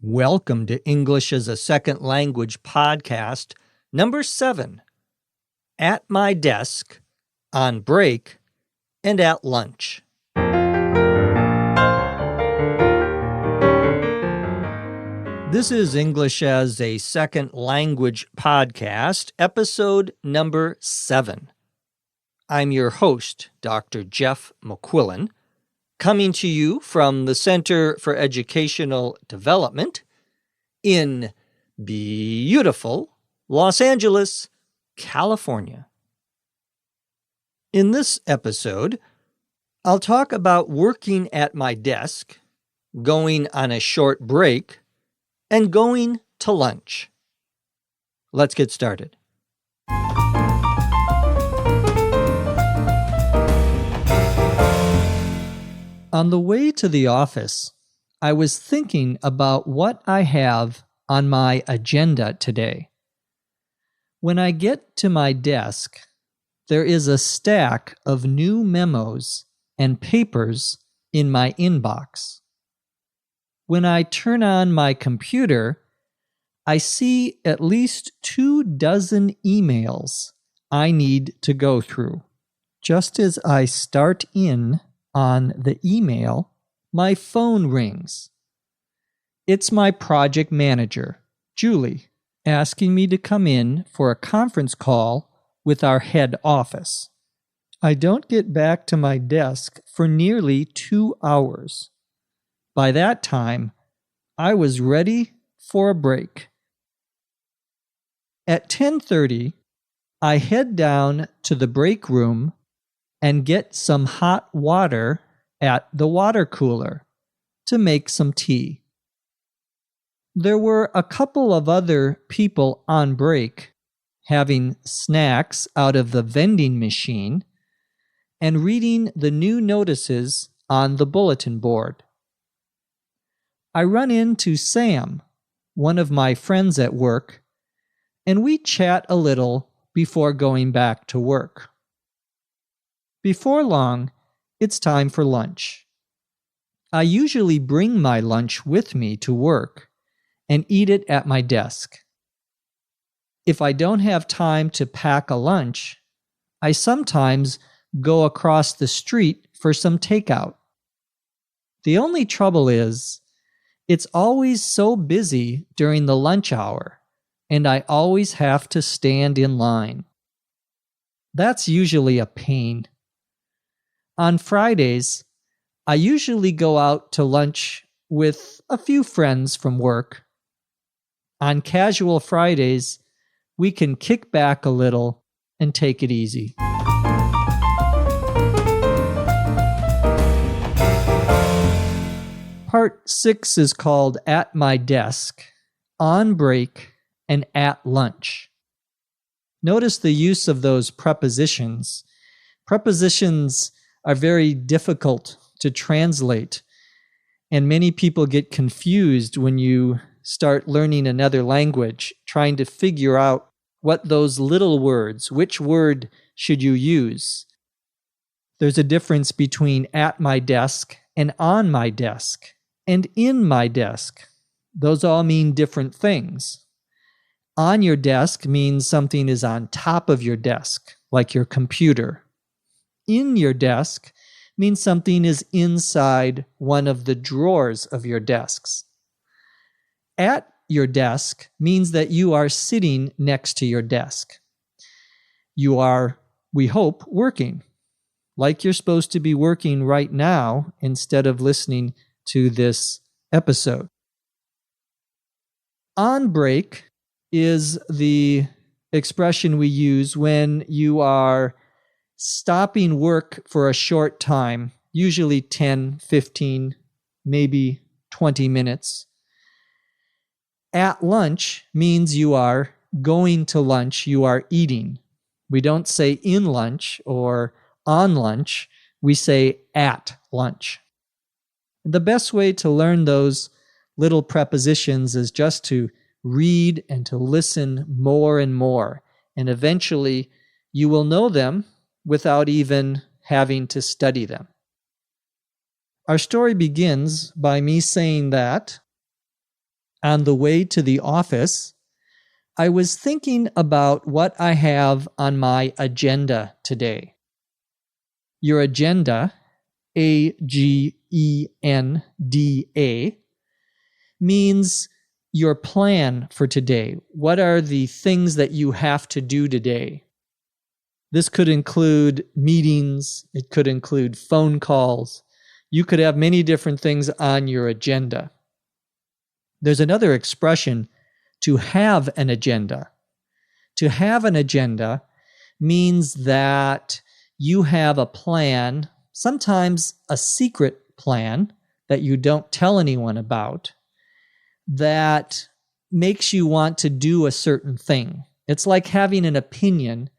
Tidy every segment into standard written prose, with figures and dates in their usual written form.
Welcome to English as a Second Language podcast, number 7, At My Desk, On Break, and At Lunch. This is English as a Second Language podcast, episode number 7. I'm your host, Dr. Jeff McQuillan, coming to you from the Center for Educational Development in beautiful Los Angeles, California. In this episode, I'll talk about working at my desk, going on a short break, and going to lunch. Let's get started. On the way to the office, I was thinking about what I have on my agenda today. When I get to my desk, there is a stack of new memos and papers in my inbox. When I turn on my computer, I see at least 24 emails I need to go through. Just as I start in on the email, my phone rings. It's my project manager, Julie, asking me to come in for a conference call with our head office. I don't get back to my desk for nearly 2 hours. By that time, I was ready for a break. At 10:30, I head down to the break room and get some hot water at the water cooler to make some tea. There were a couple of other people on break having snacks out of the vending machine and reading the new notices on the bulletin board. I run into Sam, one of my friends at work, and we chat a little before going back to work. Before long, it's time for lunch. I usually bring my lunch with me to work and eat it at my desk. If I don't have time to pack a lunch, I sometimes go across the street for some takeout. The only trouble is, it's always so busy during the lunch hour, and I always have to stand in line. That's usually a pain. On Fridays, I usually go out to lunch with a few friends from work. On casual Fridays, we can kick back a little and take it easy. Part 6 is called At My Desk, On Break, and At Lunch. Notice the use of those prepositions. Prepositions are very difficult to translate, and many people get confused when you start learning another language, trying to figure out what those little words, which word should you use. There's a difference between at my desk and on my desk and in my desk. Those all mean different things. On your desk means something is on top of your desk, like your computer. In your desk means something is inside one of the drawers of your desks. At your desk means that you are sitting next to your desk. You are, we hope, working, like you're supposed to be working right now instead of listening to this episode. On break is the expression we use when you are stopping work for a short time, usually 10, 15, maybe 20 minutes. At lunch means you are going to lunch, you are eating. We don't say in lunch or on lunch, we say at lunch. The best way to learn those little prepositions is just to read and to listen more and more, and eventually you will know them without even having to study them. Our story begins by me saying that On the way to the office, I was thinking about what I have on my agenda today. Your agenda, A-G-E-N-D-A, means your plan for today. What are the things that you have to do today? This could include meetings. It could include phone calls. You could have many different things on your agenda. There's another expression, to have an agenda. To have an agenda means that you have a plan, sometimes a secret plan that you don't tell anyone about, that makes you want to do a certain thing. It's like having an opinion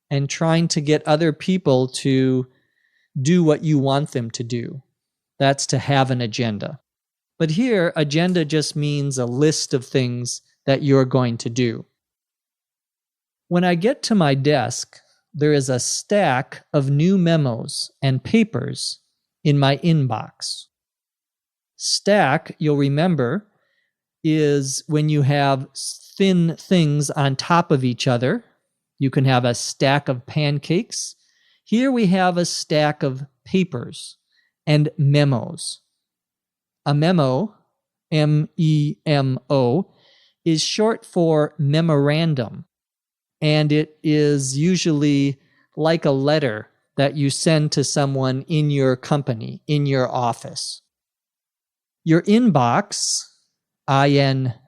and trying to get other people to do what you want them to do. That's to have an agenda. But here, agenda just means a list of things that you're going to do. When I get to my desk, there is a stack of new memos and papers in my inbox. Stack, you'll remember, is when you have thin things on top of each other. You can have a stack of pancakes. Here we have a stack of papers and memos. A memo, M-E-M-O, is short for memorandum, and it is usually like a letter that you send to someone in your company, in your office. Your inbox, I-N-B-O-X,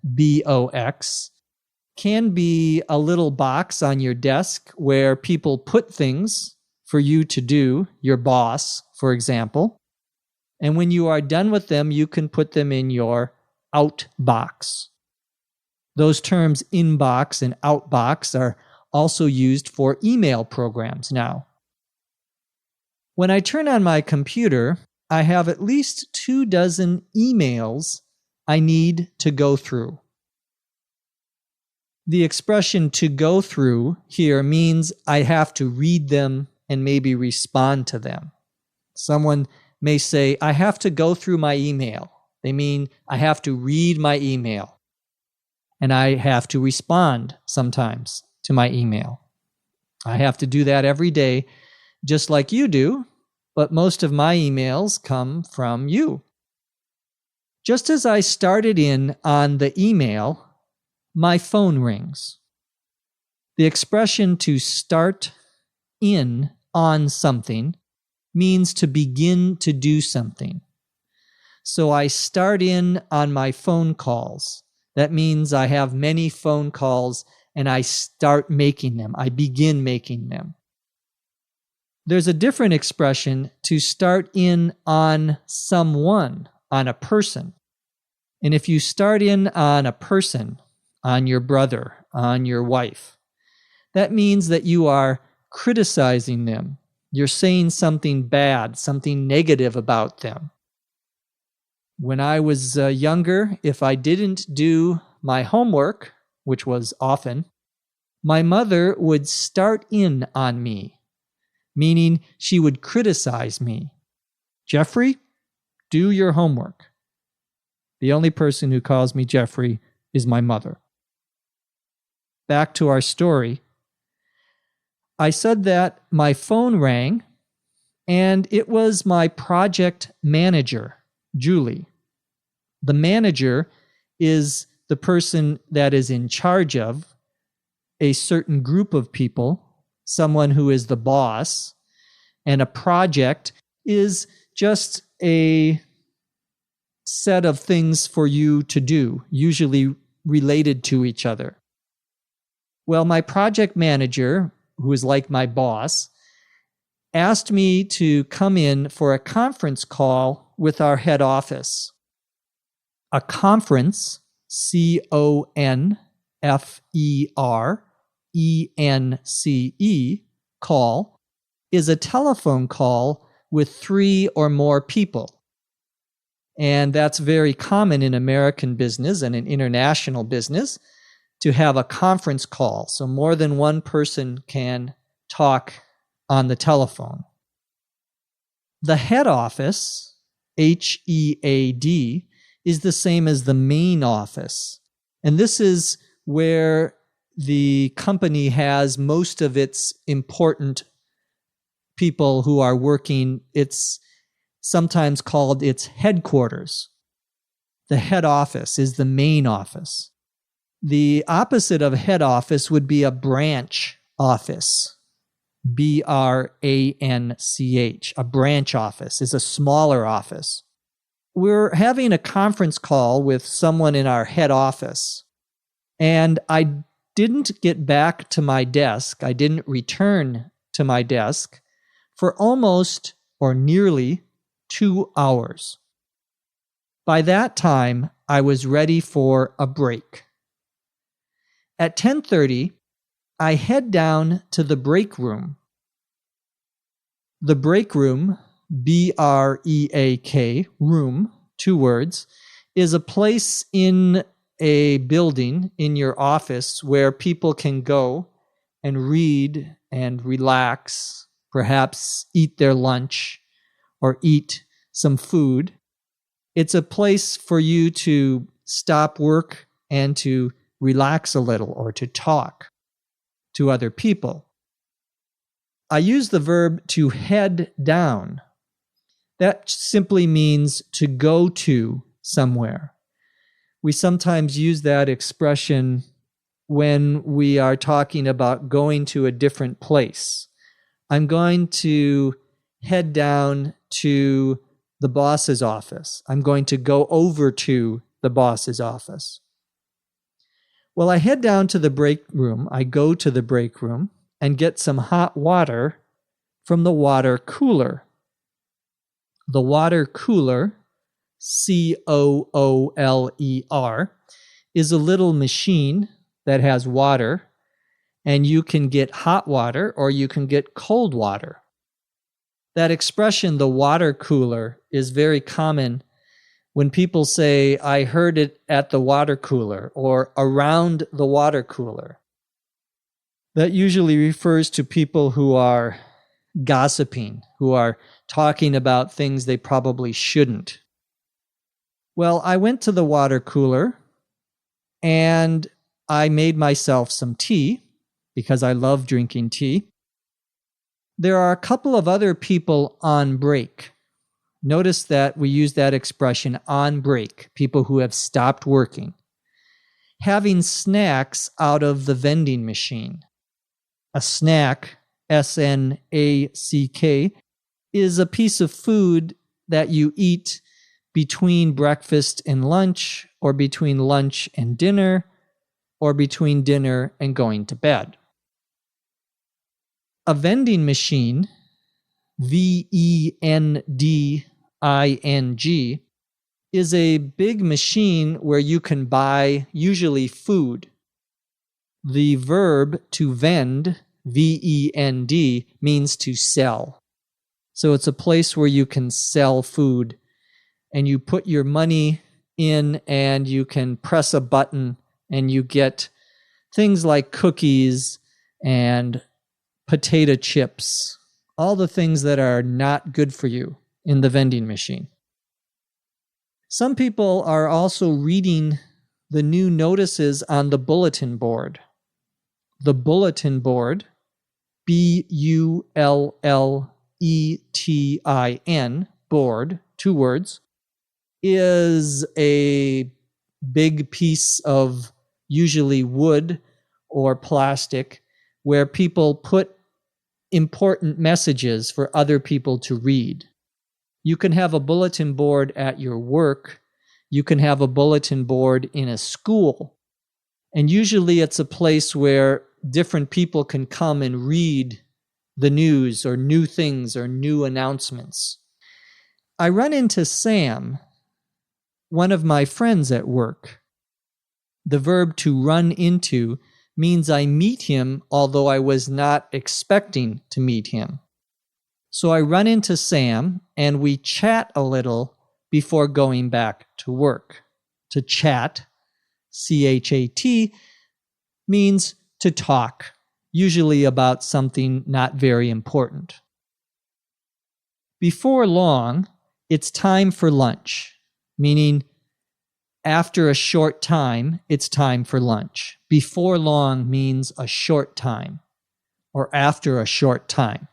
can be a little box on your desk where people put things for you to do, your boss, for example. And when you are done with them, you can put them in your outbox. Those terms inbox and outbox are also used for email programs now. When I turn on my computer, I have at least 24 emails I need to go through. The expression to go through here means I have to read them and maybe respond to them. Someone may say, I have to go through my email. They mean I have to read my email. And I have to respond sometimes to my email. I have to do that every day, just like you do, but most of my emails come from you. Just as I started in on the email, my phone rings. The expression to start in on something means to begin to do something. So I start in on my phone calls. That means I have many phone calls and I start making them. I begin making them. There's a different expression to start in on someone, on a person. And if you start in on a person, on your brother, on your wife, that means that you are criticizing them. You're saying something bad, something negative about them. When I was younger, if I didn't do my homework, which was often, my mother would start in on me, meaning she would criticize me. Jeffrey, do your homework. The only person who calls me Jeffrey is my mother. Back to our story. I said that my phone rang, and it was my project manager, Julie. The manager is the person that is in charge of a certain group of people, someone who is the boss, and a project is just a set of things for you to do, usually related to each other. Well, my project manager, who is like my boss, asked me to come in for a conference call with our head office. A conference, C-O-N-F-E-R-E-N-C-E, call, is a telephone call with 3 or more people. And that's very common in American business and in international business to have a conference call. So more than one person can talk on the telephone. The head office, H-E-A-D, is the same as the main office. And this is where the company has most of its important people who are working. It's sometimes called its headquarters. The head office is the main office. The opposite of head office would be a branch office. B-R-A-N-C-H. A branch office is a smaller office. We're having a conference call with someone in our head office, and I didn't get back to my desk. I didn't return to my desk for almost or nearly 2 hours. By that time, I was ready for a break. At 10:30, I head down to the break room. The break room, B-R-E-A-K, room, 2 words, is a place in a building in your office where people can go and read and relax, perhaps eat their lunch or eat some food. It's a place for you to stop work and to relax a little or to talk to other people. I use the verb to head down. That simply means to go to somewhere. We sometimes use that expression when we are talking about going to a different place. I'm going to head down to the boss's office. I'm going to go over to the boss's office. Well, I head down to the break room. I go to the break room and get some hot water from the water cooler. The water cooler, C-O-O-L-E-R, is a little machine that has water, and you can get hot water or you can get cold water. That expression, the water cooler, is very common when people say, I heard it at the water cooler or around the water cooler. That usually refers to people who are gossiping, who are talking about things they probably shouldn't. Well, I went to the water cooler and I made myself some tea because I love drinking tea. There are a couple of other people on break. Notice that we use that expression, on break, people who have stopped working, having snacks out of the vending machine. A snack, S-N-A-C-K, is a piece of food that you eat between breakfast and lunch, or between lunch and dinner, or between dinner and going to bed. A vending machine, V-E-N-D-I-N-G, is a big machine where you can buy usually food. The verb to vend, V-E-N-D, means to sell. So it's a place where you can sell food and you put your money in and you can press a button and you get things like cookies and potato chips, all the things that are not good for you in the vending machine. Some people are also reading the new notices on the bulletin board. The bulletin board, B-U-L-L-E-T-I-N, board, 2 words, is a big piece of usually wood or plastic where people put important messages for other people to read. You can have a bulletin board at your work. You can have a bulletin board in a school. And usually it's a place where different people can come and read the news or new things or new announcements. I run into Sam, one of my friends at work. The verb to run into means I meet him, although I was not expecting to meet him. So I run into Sam and we chat a little before going back to work. To chat, C-H-A-T, means to talk, usually about something not very important. Before long, it's time for lunch, meaning after a short time, it's time for lunch. Before long means a short time or after a short time.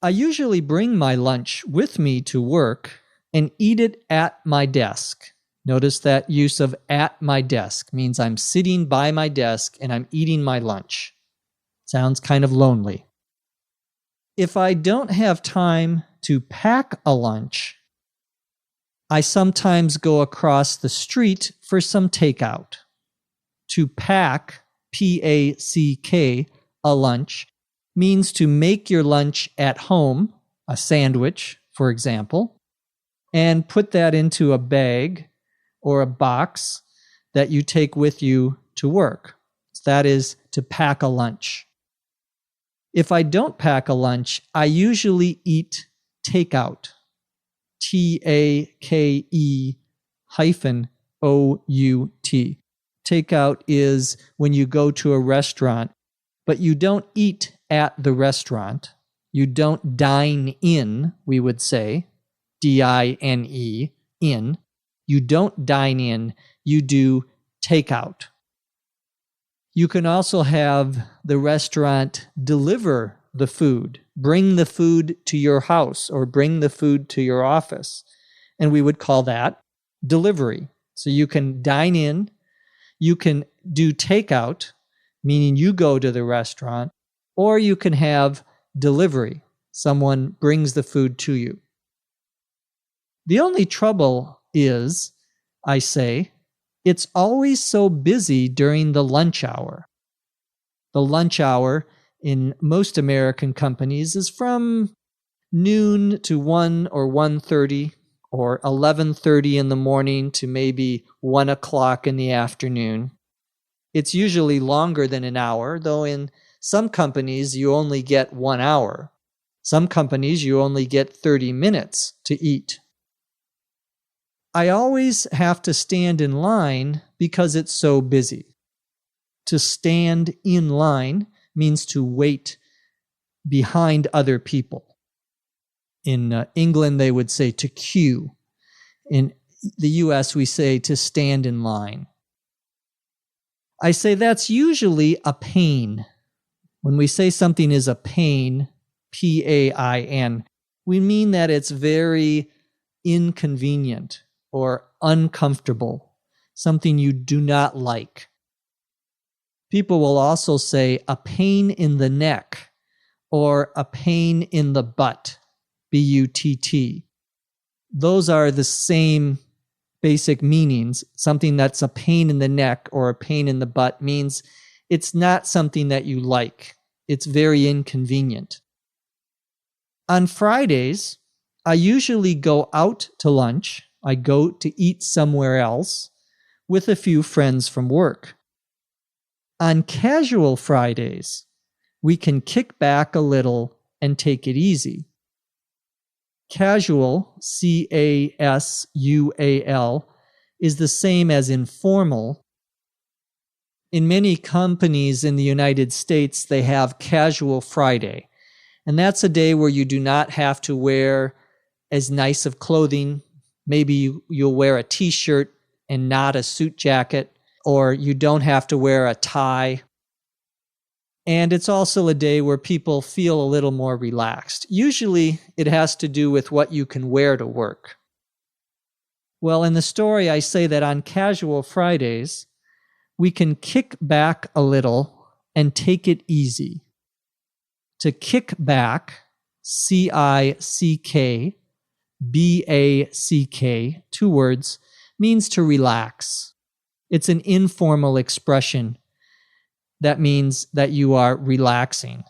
I usually bring my lunch with me to work and eat it at my desk. Notice that use of at my desk means I'm sitting by my desk and I'm eating my lunch. Sounds kind of lonely. If I don't have time to pack a lunch, I sometimes go across the street for some takeout. To pack, P-A-C-K, a lunch, means to make your lunch at home, a sandwich, for example, and put that into a bag or a box that you take with you to work. That is to pack a lunch. If I don't pack a lunch, I usually eat takeout. T-A-K-E-O-U-T. Takeout is when you go to a restaurant, but you don't eat at the restaurant. You don't dine in, we would say, D-I-N-E, in. You don't dine in, you do takeout. You can also have the restaurant deliver the food, bring the food to your house or bring the food to your office. And we would call that delivery. So you can dine in, you can do takeout, meaning you go to the restaurant, or you can have delivery. Someone brings the food to you. The only trouble is, I say, it's always so busy during the lunch hour. The lunch hour in most American companies is from noon to 1 or 1:30 or 11:30 in the morning to maybe 1 o'clock in the afternoon. It's usually longer than an hour, though in some companies you only get 1 hour. Some companies you only get 30 minutes to eat. I always have to stand in line because it's so busy. To stand in line means to wait behind other people. In England, they would say to queue. In the US, we say to stand in line. I say that's usually a pain. When we say something is a pain, P-A-I-N, we mean that it's very inconvenient or uncomfortable, something you do not like. People will also say a pain in the neck or a pain in the butt, B-U-T-T. Those are the same basic meanings. Something that's a pain in the neck or a pain in the butt means it's not something that you like. It's very inconvenient. On Fridays, I usually go out to lunch. I go to eat somewhere else with a few friends from work. On casual Fridays, we can kick back a little and take it easy. Casual, C-A-S-U-A-L, is the same as informal. In many companies in the United States, they have Casual Friday, and that's a day where you do not have to wear as nice of clothing. Maybe you'll wear a t-shirt and not a suit jacket, or you don't have to wear a tie. And it's also a day where people feel a little more relaxed. Usually, it has to do with what you can wear to work. Well, in the story, I say that on Casual Fridays, we can kick back a little and take it easy. To kick back, C-I-C-K-B-A-C-K, 2 words, means to relax. It's an informal expression. That means that you are relaxing.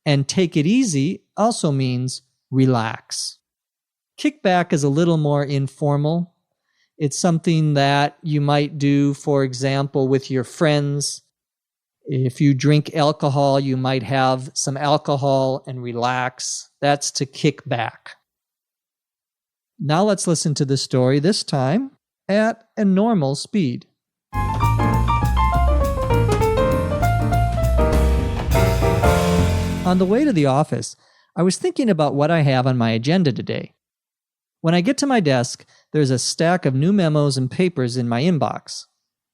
And take it easy also means relax. Kickback is a little more informal. It's something that you might do, for example, with your friends. If you drink alcohol, you might have some alcohol and relax. That's to kick back. Now let's listen to the story, this time at a normal speed. On the way to the office, I was thinking about what I have on my agenda today. When I get to my desk, there's a stack of new memos and papers in my inbox.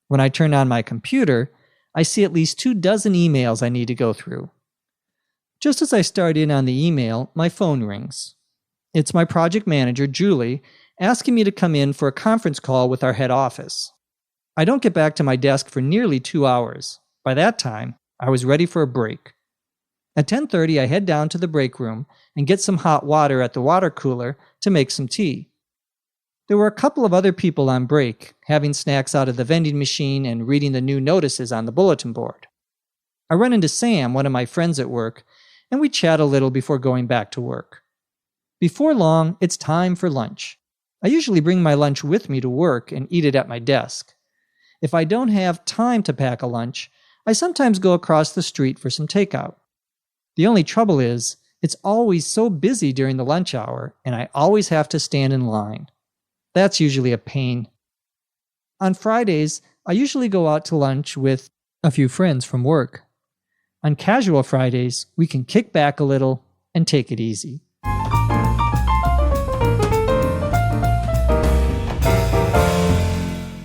When I turn on my computer, I see at least 24 emails I need to go through. Just as I start in on the email, my phone rings. It's my project manager, Julie, asking me to come in for a conference call with our head office. I don't get back to my desk for nearly 2 hours. By that time, I was ready for a break. At 10:30, I head down to the break room and get some hot water at the water cooler to make some tea. There were a couple of other people on break, having snacks out of the vending machine and reading the new notices on the bulletin board. I run into Sam, one of my friends at work, and we chat a little before going back to work. Before long, it's time for lunch. I usually bring my lunch with me to work and eat it at my desk. If I don't have time to pack a lunch, I sometimes go across the street for some takeout. The only trouble is, it's always so busy during the lunch hour, and I always have to stand in line. That's usually a pain. On Fridays, I usually go out to lunch with a few friends from work. On casual Fridays, we can kick back a little and take it easy.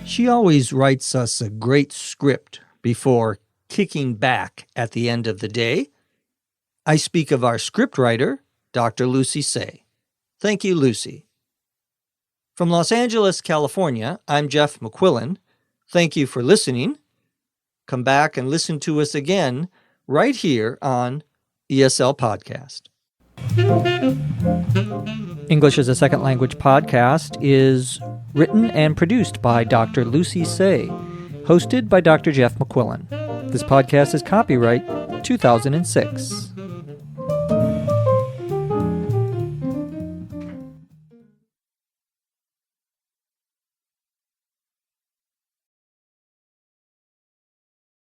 She always writes us a great script before kicking back at the end of the day. I speak of our scriptwriter, Dr. Lucy Say. Thank you, Lucy. From Los Angeles, California, I'm Jeff McQuillan. Thank you for listening. Come back and listen to us again right here on ESL Podcast. English as a Second Language podcast is written and produced by Dr. Lucy Say, hosted by Dr. Jeff McQuillan. This podcast is copyright 2006.